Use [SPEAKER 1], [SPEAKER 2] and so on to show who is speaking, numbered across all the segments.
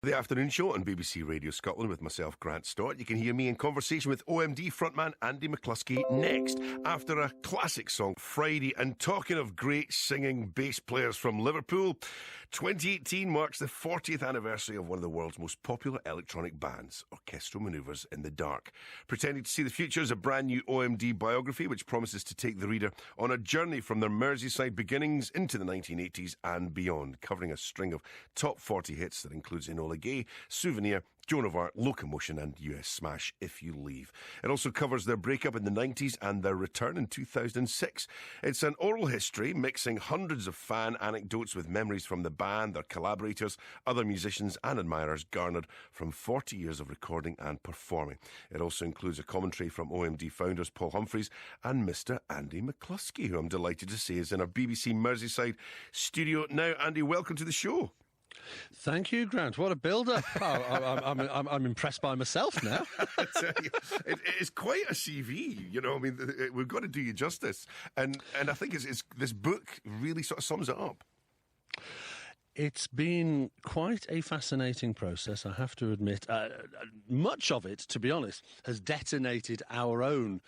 [SPEAKER 1] The afternoon show on BBC Radio Scotland with myself, Grant Stott. You can hear me in conversation with OMD frontman Andy McCluskey next, after a classic song, Friday. And talking of great singing bass players from Liverpool, 2018 marks the 40th anniversary of one of the world's most popular electronic bands, Orchestral Manoeuvres in the Dark. Pretending to See the Future is a brand new OMD biography which promises to take the reader on a journey from their Merseyside beginnings into the 1980s and beyond, covering a string of top 40 hits that includes Enola Gay, Souvenir, Joan of Arc, Locomotion and US Smash If You Leave. It also covers their breakup in the 90s and their return in 2006. It's an oral history mixing hundreds of fan anecdotes with memories from the band, their collaborators, other musicians and admirers garnered from 40 years of recording and performing. It also includes a commentary from OMD founders Paul Humphreys and Mr. Andy McCluskey, who I'm delighted to say is in our BBC Merseyside studio now. Andy, welcome to the show.
[SPEAKER 2] Thank you, Grant. What a build-up. I'm impressed by myself now.
[SPEAKER 1] I tell you, it is quite a CV, you know. I mean, we've got to do you justice. And I think this book really sort of sums it up.
[SPEAKER 2] It's been quite a fascinating process, I have to admit. Much of it, to be honest, has detonated our own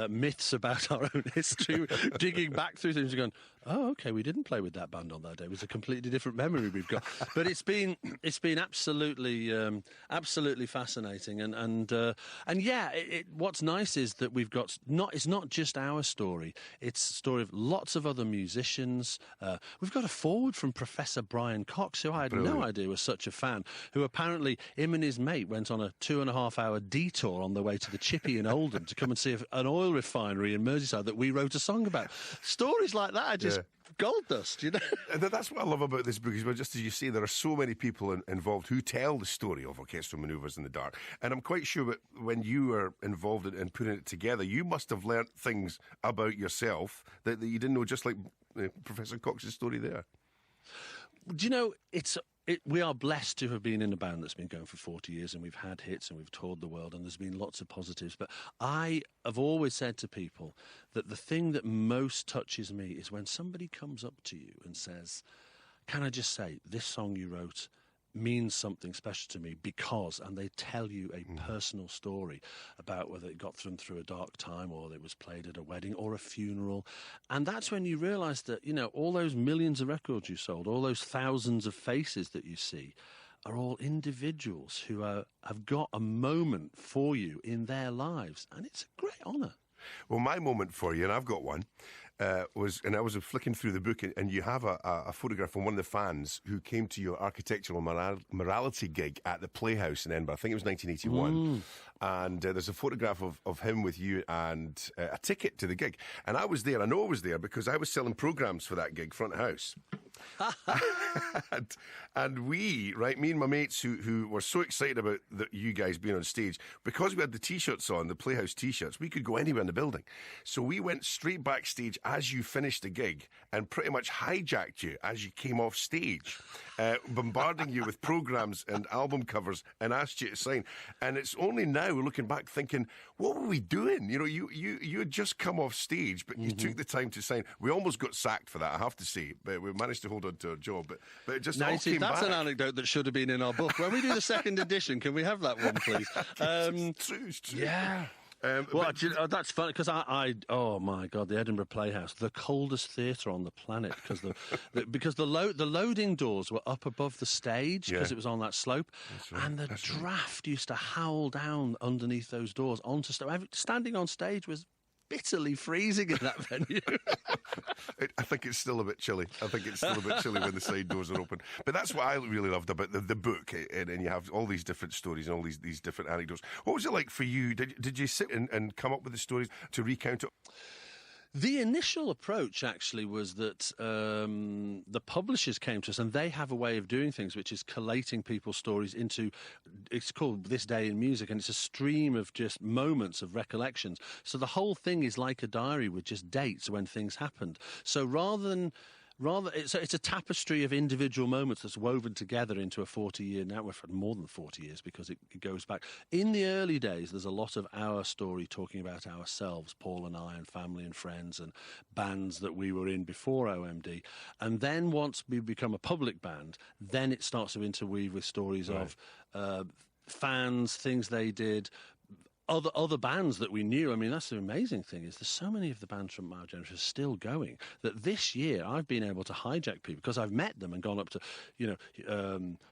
[SPEAKER 2] myths about our own history, digging back through things and going, oh, OK, we didn't play with that band on that day. It was a completely different memory we've got. But it's been absolutely fascinating. And yeah, what's nice is that we've got it's not just our story. It's the story of lots of other musicians. We've got a foreword from Professor Brian Cox, who I had no idea was such a fan, who apparently him and his mate went on a 2.5-hour detour on the way to the Chippy in Oldham to come and see an oil refinery in Merseyside that we wrote a song about. Stories like that are just gold dust, you know.
[SPEAKER 1] That's what I love about this book, is just as you say, there are so many people involved who tell the story of Orchestral Manoeuvres in the Dark. And I'm quite sure that when you were involved in putting it together, you must have learnt things about yourself that you didn't know, just like Professor Cox's story there.
[SPEAKER 2] Do you know, we are blessed to have been in a band that's been going for 40 years, and we've had hits and we've toured the world and there's been lots of positives. But I have always said to people that the thing that most touches me is when somebody comes up to you and says, can I just say, this song you wrote means something special to me because, and they tell you a personal story about whether it got them through a dark time or it was played at a wedding or a funeral. And that's when you realise that, you know, all those millions of records you sold, all those thousands of faces that you see are all individuals who have got a moment for you in their lives. And it's a great honour.
[SPEAKER 1] Well, my moment for you, and I've got one, I was flicking through the book, and you have a photograph from one of the fans who came to your architectural morality gig at the Playhouse in Edinburgh. I think it was 1981. And there's a photograph of him with you and a ticket to the gig. And I was there. I know I was there because I was selling programmes for that gig, front of house. and me and my mates who were so excited about you guys being on stage, because we had the T-shirts on, the Playhouse T-shirts, we could go anywhere in the building. So we went straight backstage as you finished the gig and pretty much hijacked you as you came off stage, bombarding you with programmes and album covers and asked you to sign. And it's only now, looking back, thinking, what were we doing? You know, you had just come off stage, but you took the time to sign. We almost got sacked for that, I have to say, but we managed to hold on to our job. But it just all came back.
[SPEAKER 2] That's an anecdote that should have been in our book. When we do the second edition, can we have that one, please?
[SPEAKER 1] It's true.
[SPEAKER 2] Yeah. That's funny because oh my God, the Edinburgh Playhouse, the coldest theatre on the planet, because the loading doors were up above the stage because it was on that slope, and the draft used to howl down underneath those doors onto stage. Standing on stage was bitterly freezing in that venue.
[SPEAKER 1] I think it's still a bit chilly. I think it's still a bit chilly when the side doors are open. But that's what I really loved about the book, and you have all these different stories and all these different anecdotes. What was it like for you? Did you sit and come up with the stories to recount it?
[SPEAKER 2] The initial approach actually was that the publishers came to us, and they have a way of doing things which is collating people's stories into, it's called This Day in Music, and it's a stream of just moments of recollections. So the whole thing is like a diary with just dates when things happened. So rather it's a tapestry of individual moments that's woven together into a 40-year, now we've had more than 40 years because it goes back. In the early days, there's a lot of our story talking about ourselves, Paul and I, and family and friends and bands that we were in before OMD. And then once we become a public band, then it starts to interweave with stories of fans, things they did, other bands that we knew. I mean, that's the amazing thing, is there's so many of the bands from our generation still going, that this year I've been able to hijack people because I've met them and gone up to,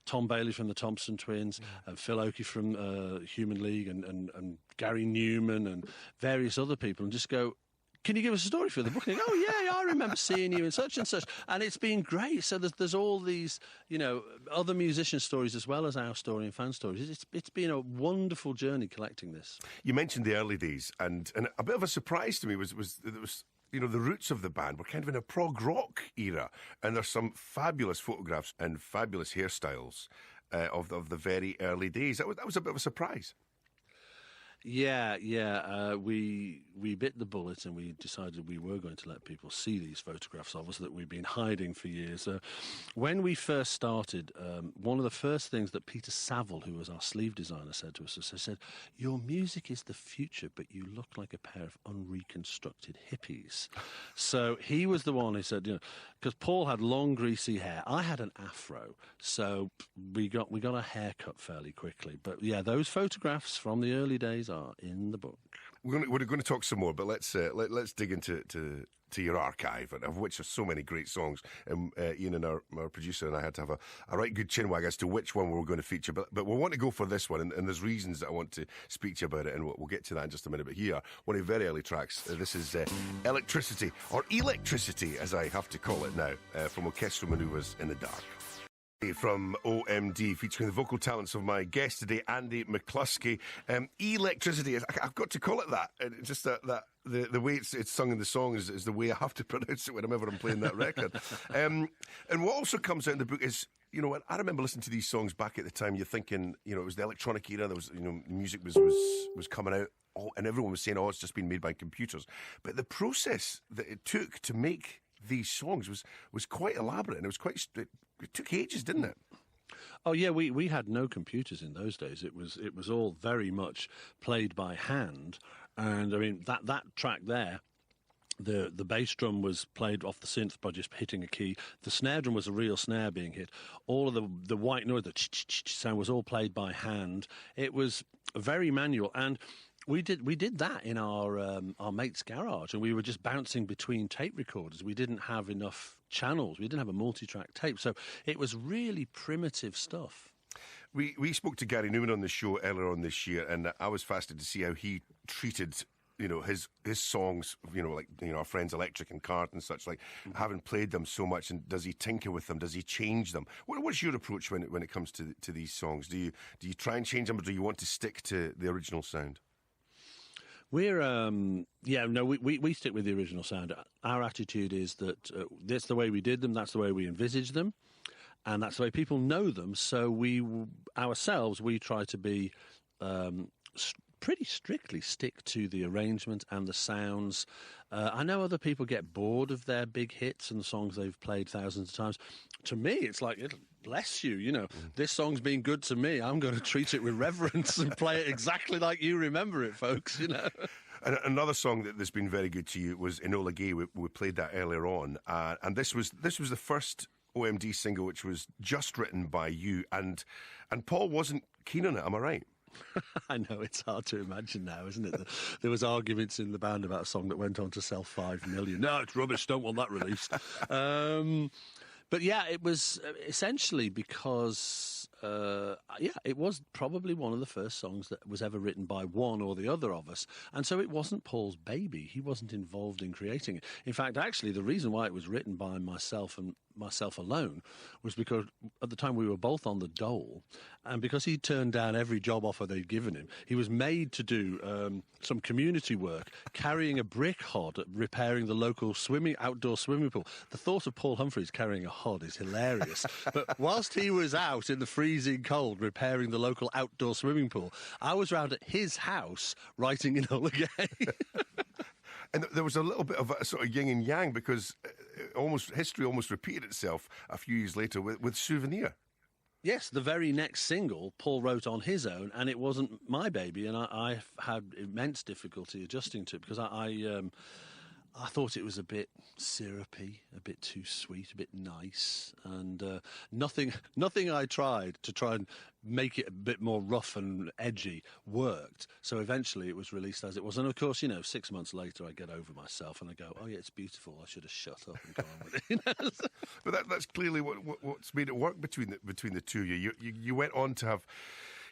[SPEAKER 2] Tom Bailey from the Thompson Twins, and Phil Oakey from Human League, and Gary Newman and various other people, and just go, can you give us a story for the book? And they go, oh, yeah, I remember seeing you and such and such. And it's been great. So there's all these, other musician stories as well as our story and fan stories. It's been a wonderful journey collecting this.
[SPEAKER 1] You mentioned the early days, and a bit of a surprise to me was the roots of the band were kind of in a prog rock era. And there's some fabulous photographs and fabulous hairstyles of the very early days. That was a bit of a surprise.
[SPEAKER 2] Yeah. We bit the bullet and we decided we were going to let people see these photographs of us that we've been hiding for years. When we first started, one of the first things that Peter Saville, who was our sleeve designer, said to us was, he said, your music is the future, but you look like a pair of unreconstructed hippies. So he was the one who said, because Paul had long, greasy hair. I had an afro, so we got a haircut fairly quickly. But yeah, those photographs from the early days are in the book.
[SPEAKER 1] We're going to talk some more, but let's dig into your archive, of which there's so many great songs. Ian and our producer and I had to have a right good chinwag as to which one we were going to feature. But we'll want to go for this one, and there's reasons that I want to speak to you about it, and we'll get to that in just a minute. But here, one of the very early tracks. This is Electricity, or Electricity, as I have to call it now, from Orchestral Manoeuvres in the Dark. From OMD, featuring the vocal talents of my guest today, Andy McCluskey. Electricity, I've got to call it that. Just that the way it's sung in the song is the way I have to pronounce it whenever I'm playing that record. And what also comes out in the book is, I remember listening to these songs back at the time. You're thinking, it was the electronic era. There was, music was coming out, and everyone was saying, it's just been made by computers. But the process that it took to make these songs was quite elaborate, and it took ages, didn't it?
[SPEAKER 2] Oh yeah, we had no computers in those days. It was all very much played by hand, and I mean that track there, the bass drum was played off the synth by just hitting a key. The snare drum was a real snare being hit. All of the white noise, the ch-ch-ch sound, was all played by hand. It was very manual, and we did that in our mate's garage, and we were just bouncing between tape recorders. We didn't have enough channels. We didn't have a multi-track tape, so it was really primitive stuff.
[SPEAKER 1] We spoke to Gary Newman on the show earlier on this year, and I was fascinated to see how he treated his songs, our friends Electric and Cart and such, having played them so much, and does he tinker with them? Does he change them? What's your approach when it comes to these songs? Do you try and change them, or do you want to stick to the original sound?
[SPEAKER 2] We're, we stick with the original sound. Our attitude is that that's the way we did them, that's the way we envisaged them, and that's the way people know them. So we try to be pretty strictly stick to the arrangement and the sounds. I know other people get bored of their big hits and the songs they've played thousands of times. To me, it's like, bless you, this song's been good to me. I'm going to treat it with reverence and play it exactly like you remember it, folks,
[SPEAKER 1] And another song that's been very good to you was Enola Gay. We played that earlier on. And this was the first OMD single which was just written by you. And Paul wasn't keen on it, am I right?
[SPEAKER 2] I know, it's hard to imagine now, isn't it? There was arguments in the band about a song that went on to sell 5 million. No, it's rubbish, don't want that released. But yeah, it was essentially because, it was probably one of the first songs that was ever written by one or the other of us. And so it wasn't Paul's baby. He wasn't involved in creating it. In fact, actually, the reason why it was written by myself and myself alone was because at the time we were both on the dole, and because he turned down every job offer they'd given him, he was made to do some community work, carrying a brick hod, repairing the local outdoor swimming pool. The thought of Paul Humphreys carrying a hod is hilarious. But whilst he was out in the freezing cold repairing the local outdoor swimming pool, I was round at his house writing Enola Gay.
[SPEAKER 1] And there was a little bit of a sort of yin and yang, because history almost repeated itself a few years later with Souvenir.
[SPEAKER 2] Yes, the very next single Paul wrote on his own, and it wasn't my baby, and I had immense difficulty adjusting to it because I thought it was a bit syrupy, a bit too sweet, a bit nice, and nothing I tried to try and make it a bit more rough and edgy worked. So eventually it was released as it was. And of course, 6 months later I get over myself and I go, oh yeah, it's beautiful. I should have shut up and gone on with it.
[SPEAKER 1] But that's clearly what's made it work between the two of you. You went on to have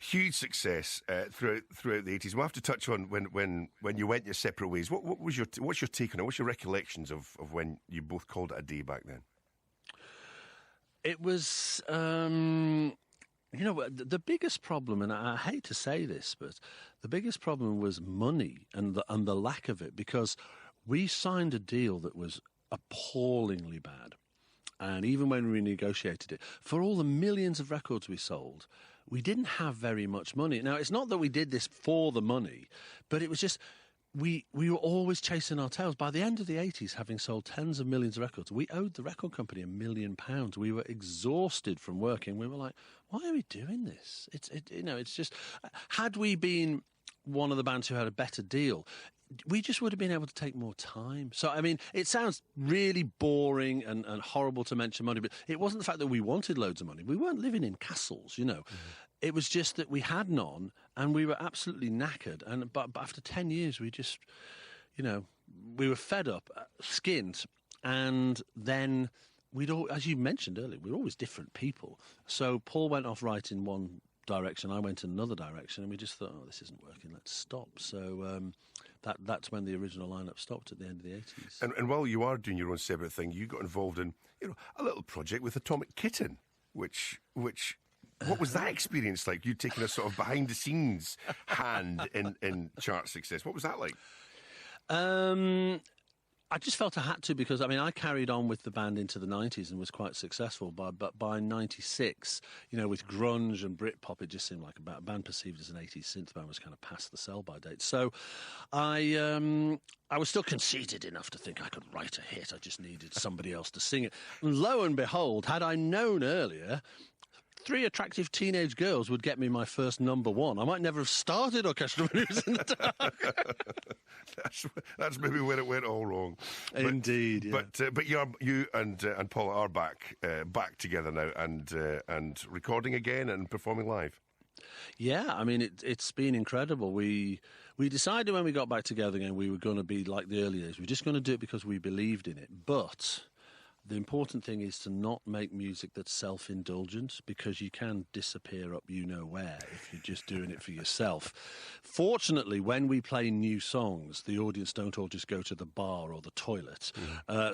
[SPEAKER 1] huge success throughout the 80s. We'll have to touch on when you went your separate ways. What's your take on it? What's your recollections of when you both called it a day back then?
[SPEAKER 2] It was, the biggest problem, and I hate to say this, but the biggest problem was money and the lack of it, because we signed a deal that was appallingly bad. And even when we negotiated it, for all the millions of records we sold, we didn't have very much money. Now, it's not that we did this for the money, but it was just we were always chasing our tails. By the end of the 80s, having sold tens of millions of records, we owed the record company £1 million. We were exhausted from working. We were like, why are we doing this? It's just, had we been one of the bands who had a better deal, we just would have been able to take more time. So, I mean, it sounds really boring and horrible to mention money, but it wasn't the fact that we wanted loads of money. We weren't living in castles, Mm-hmm. It was just that we had none and we were absolutely knackered. But after 10 years, we just, we were fed up, skinned, and then as you mentioned earlier, we were always different people. So Paul went off right in one direction, I went in another direction, and we just thought, oh, this isn't working, let's stop. So that's when the original lineup stopped at the end of the 80s.
[SPEAKER 1] And while you are doing your own separate thing, you got involved in a little project with Atomic Kitten, which what was that experience like? You taking a sort of behind the scenes hand in chart success. What was that like?
[SPEAKER 2] I just felt I had to, because, I carried on with the band into the 90s and was quite successful. But by 96, with grunge and Britpop, it just seemed like a band perceived as an 80s synth band was kind of past the sell-by date. So I was still conceited enough to think I could write a hit. I just needed somebody else to sing it. And lo and behold, had I known earlier, 3 attractive teenage girls would get me my first #1. I might never have started Orchestral Manoeuvres in the dark.
[SPEAKER 1] That's maybe where it went all wrong.
[SPEAKER 2] Indeed, yeah.
[SPEAKER 1] But you and Paula are back together now and recording again and performing live.
[SPEAKER 2] Yeah, it's been incredible. We decided when we got back together again we were going to be like the early days. We're just going to do it because we believed in it. But the important thing is to not make music that's self-indulgent, because you can disappear up where if you're just doing it for yourself. Fortunately, when we play new songs, the audience don't all just go to the bar or the toilet.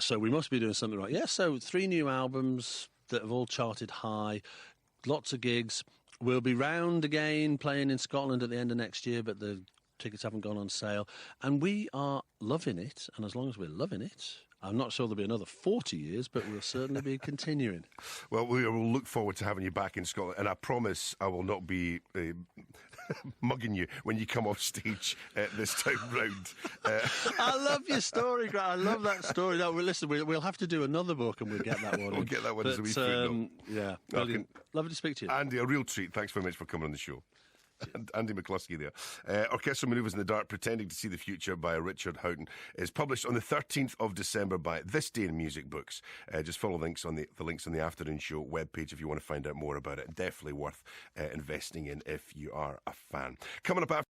[SPEAKER 2] So we must be doing something right. Yeah, so 3 new albums that have all charted high, lots of gigs. We'll be round again playing in Scotland at the end of next year, but the tickets haven't gone on sale. And we are loving it, and as long as we're loving it, I'm not sure there'll be another 40 years, but we'll certainly be continuing.
[SPEAKER 1] Well, we will look forward to having you back in Scotland, and I promise I will not be mugging you when you come off stage this time round.
[SPEAKER 2] I love your story, Grant. I love that story. No, listen, we'll have to do another book and we'll get that one.
[SPEAKER 1] We'll get that one as a wee footnote.
[SPEAKER 2] Yeah, brilliant. Lovely to speak to you.
[SPEAKER 1] Andy, a real treat. Thanks very much for coming on the show. Andy McCluskey there. Orchestral Manoeuvres in the Dark, Pretending to See the Future by Richard Houghton is published on the 13th of December by This Day in Music Books. Just follow links on the links on the Afternoon Show webpage if you want to find out more about it. Definitely worth investing in if you are a fan. Coming up after